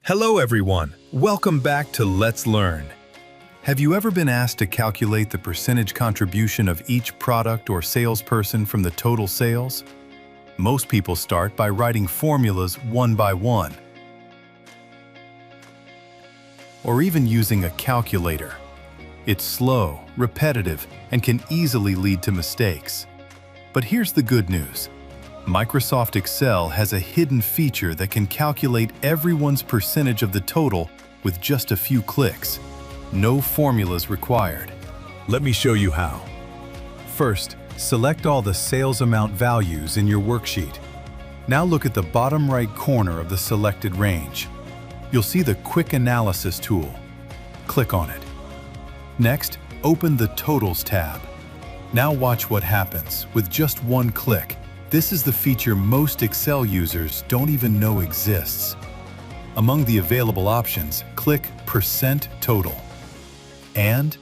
Hello everyone, welcome back to Let's Learn. Have you ever been asked to calculate the percentage contribution of each product or salesperson from the total sales? Most people start by writing formulas one by one, or even using a calculator. It's slow, repetitive, and can easily lead to mistakes. But here's the good news. Microsoft Excel has a hidden feature that can calculate everyone's percentage of the total with just a few clicks. No formulas required. Let me show you how. First, select all the sales amount values in your worksheet. Now look at the bottom right corner of the selected range. You'll see the Quick Analysis tool. Click on it. Next, open the Totals tab. Now watch what happens with just one click. This is the feature most Excel users don't even know exists. Among the available options, click Percent Total. And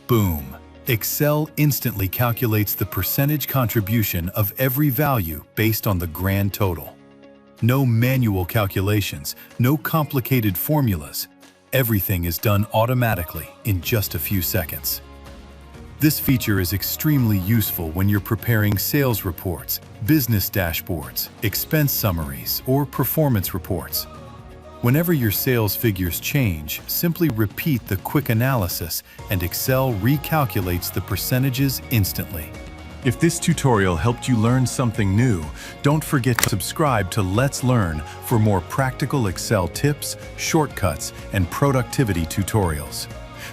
boom! Excel instantly calculates the percentage contribution of every value based on the grand total. No manual calculations, no complicated formulas. Everything is done automatically in just a few seconds. This feature is extremely useful when you're preparing sales reports, business dashboards, expense summaries, or performance reports. Whenever your sales figures change, simply repeat the quick analysis and Excel recalculates the percentages instantly. If this tutorial helped you learn something new, don't forget to subscribe to Let's Learn for more practical Excel tips, shortcuts, and productivity tutorials.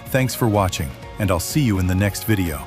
Thanks for watching, and I'll see you in the next video.